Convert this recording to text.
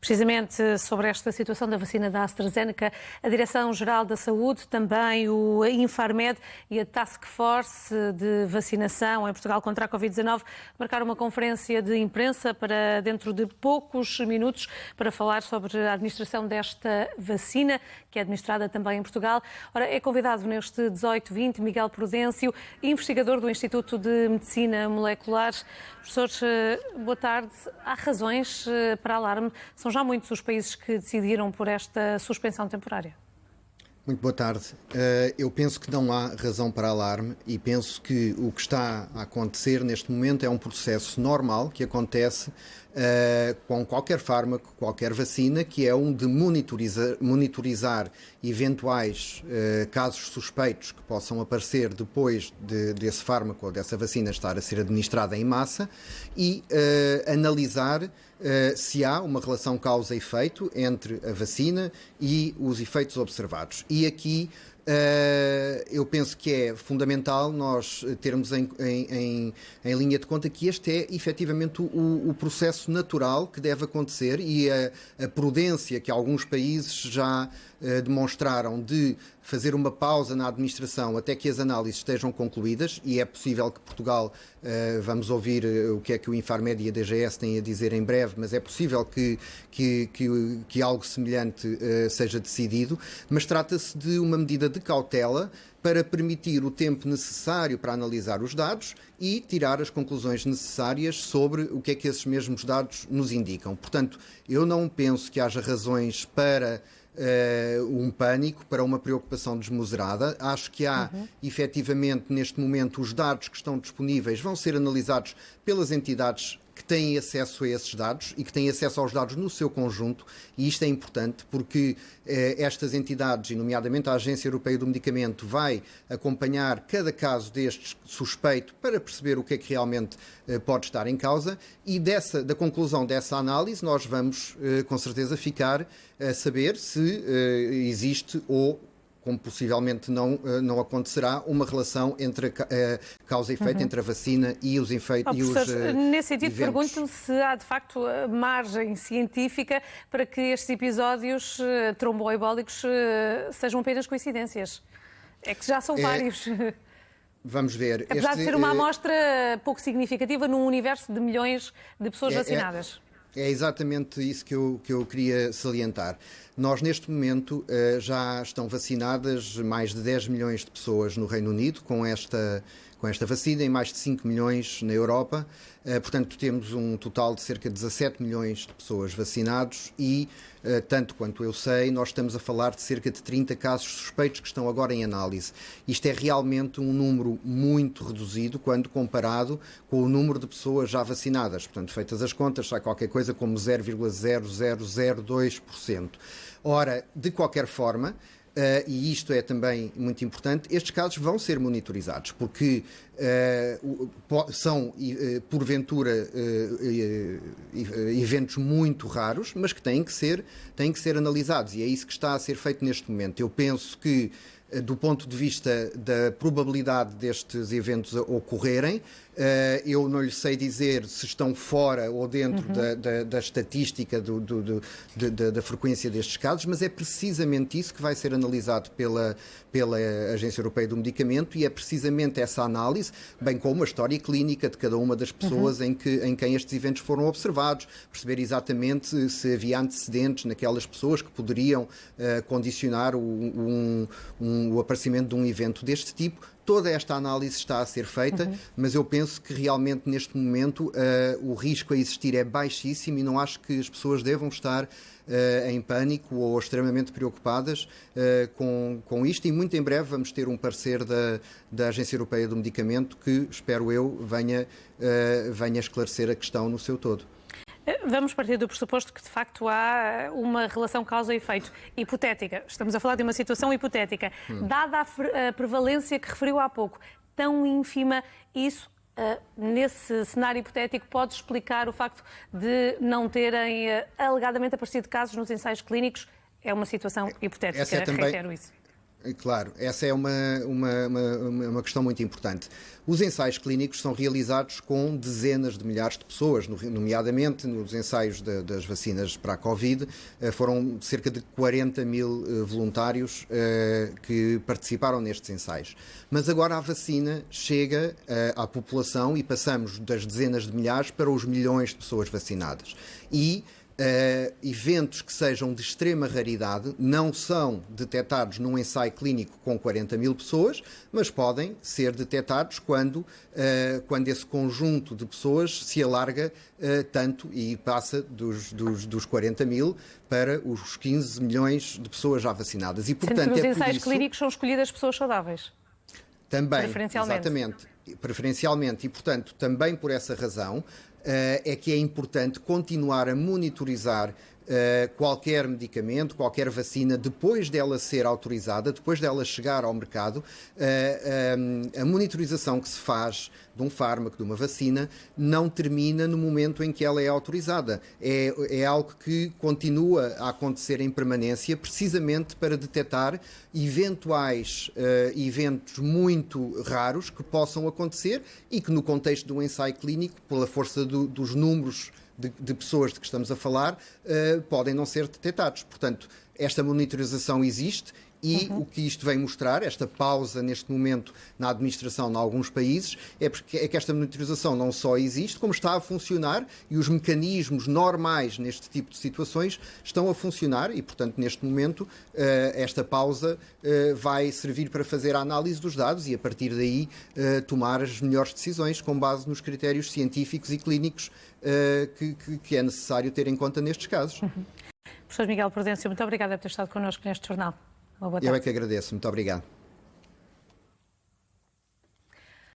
Precisamente sobre esta situação da vacina da AstraZeneca, a Direção-Geral da Saúde, também o Infarmed e a Task Force de vacinação em Portugal contra a Covid-19 marcaram uma conferência de imprensa para dentro de poucos minutos para falar sobre a administração desta vacina, que é administrada também em Portugal. Ora, é convidado neste 18-20 Miguel Prudêncio, investigador do Instituto de Medicina Molecular. Professor, boa tarde. Há razões para alarme? São já muitos os países que decidiram por esta suspensão temporária. Muito boa tarde. Eu penso que não há razão para alarme e penso que o que está a acontecer neste momento é um processo normal que acontece com qualquer fármaco, qualquer vacina, que é um de monitorizar eventuais casos suspeitos que possam aparecer depois desse fármaco ou dessa vacina estar a ser administrada em massa e analisar se há uma relação causa-efeito entre a vacina e os efeitos observados. E aqui eu penso que é fundamental nós termos em linha de conta que este é efetivamente o processo natural que deve acontecer e a prudência que alguns países já demonstraram de fazer uma pausa na administração até que as análises estejam concluídas, e é possível que Portugal, vamos ouvir o que é que o Infarmed e a DGS têm a dizer em breve, mas é possível que algo semelhante seja decidido, mas trata-se de uma medida de cautela para permitir o tempo necessário para analisar os dados e tirar as conclusões necessárias sobre o que é que esses mesmos dados nos indicam. Portanto, eu não penso que haja razões para um pânico, para uma preocupação desmesurada. Acho que há, efetivamente, neste momento, os dados que estão disponíveis vão ser analisados pelas entidades que têm acesso a esses dados e que têm acesso aos dados no seu conjunto, e isto é importante porque estas entidades, e nomeadamente a Agência Europeia do Medicamento, vai acompanhar cada caso destes suspeito para perceber o que é que realmente pode estar em causa, e da conclusão dessa análise nós vamos com certeza ficar a saber se existe ou, como possivelmente não acontecerá, uma relação entre a causa e efeito entre a vacina e os efeitos. Nesse sentido, pergunto-me se há de facto margem científica para que estes episódios tromboembólicos sejam apenas coincidências. É que já são vários. Vamos ver. Apesar de ser uma amostra pouco significativa num universo de milhões de pessoas vacinadas. É exatamente isso que eu queria salientar. Nós, neste momento, já estão vacinadas mais de 10 milhões de pessoas no Reino Unido com esta vacina e mais de 5 milhões na Europa. Portanto, temos um total de cerca de 17 milhões de pessoas vacinados e, tanto quanto eu sei, nós estamos a falar de cerca de 30 casos suspeitos que estão agora em análise. Isto é realmente um número muito reduzido quando comparado com o número de pessoas já vacinadas. Portanto, feitas as contas, sai qualquer coisa como 0,0002%. Ora, de qualquer forma, e isto é também muito importante, estes casos vão ser monitorizados, porque são, porventura, eventos muito raros, mas que têm que ser analisados, e é isso que está a ser feito neste momento. Eu penso que, do ponto de vista da probabilidade destes eventos ocorrerem, eu não lhe sei dizer se estão fora ou dentro da estatística da frequência destes casos, mas é precisamente isso que vai ser analisado pela Agência Europeia do Medicamento, e é precisamente essa análise, bem como a história clínica de cada uma das pessoas em quem estes eventos foram observados, perceber exatamente se havia antecedentes naquelas pessoas que poderiam condicionar o aparecimento de um evento deste tipo. Toda esta análise está a ser feita, mas eu penso que realmente neste momento o risco a existir é baixíssimo e não acho que as pessoas devam estar em pânico ou extremamente preocupadas com isto, e muito em breve vamos ter um parecer da Agência Europeia do Medicamento que, espero eu, venha esclarecer a questão no seu todo. Vamos partir do pressuposto que, de facto, há uma relação causa-efeito hipotética. Estamos a falar de uma situação hipotética. Dada a prevalência que referiu há pouco, tão ínfima, isso, nesse cenário hipotético, pode explicar o facto de não terem alegadamente aparecido casos nos ensaios clínicos? É uma situação hipotética, reitero isso. Claro, essa é uma questão muito importante. Os ensaios clínicos são realizados com dezenas de milhares de pessoas, nomeadamente nos ensaios das vacinas para a Covid, foram cerca de 40 mil voluntários que participaram nestes ensaios. Mas agora a vacina chega à população e passamos das dezenas de milhares para os milhões de pessoas vacinadas. E eventos que sejam de extrema raridade não são detectados num ensaio clínico com 40 mil pessoas, mas podem ser detectados quando esse conjunto de pessoas se alarga tanto e passa dos 40 mil para os 15 milhões de pessoas já vacinadas. E, portanto, sendo que nos ensaios clínicos são escolhidas pessoas saudáveis? Também, preferencialmente. Exatamente, preferencialmente. E, portanto, também por essa razão, é que é importante continuar a monitorizar qualquer medicamento, qualquer vacina, depois dela ser autorizada, depois dela chegar ao mercado. A monitorização que se faz de um fármaco, de uma vacina, não termina no momento em que ela é autorizada. É algo que continua a acontecer em permanência, precisamente para detectar eventuais eventos muito raros que possam acontecer e que, no contexto de um ensaio clínico, pela força dos números de pessoas de que estamos a falar, podem não ser detectados. Portanto, esta monitorização existe e o que isto vem mostrar, esta pausa neste momento na administração em alguns países, é que esta monitorização não só existe, como está a funcionar e os mecanismos normais neste tipo de situações estão a funcionar e, portanto, neste momento, esta pausa vai servir para fazer a análise dos dados e, a partir daí, tomar as melhores decisões com base nos critérios científicos e clínicos que é necessário ter em conta nestes casos. Professor Miguel Prudêncio, muito obrigada por ter estado connosco neste jornal. Uma boa tarde. Eu é que agradeço. Muito obrigado.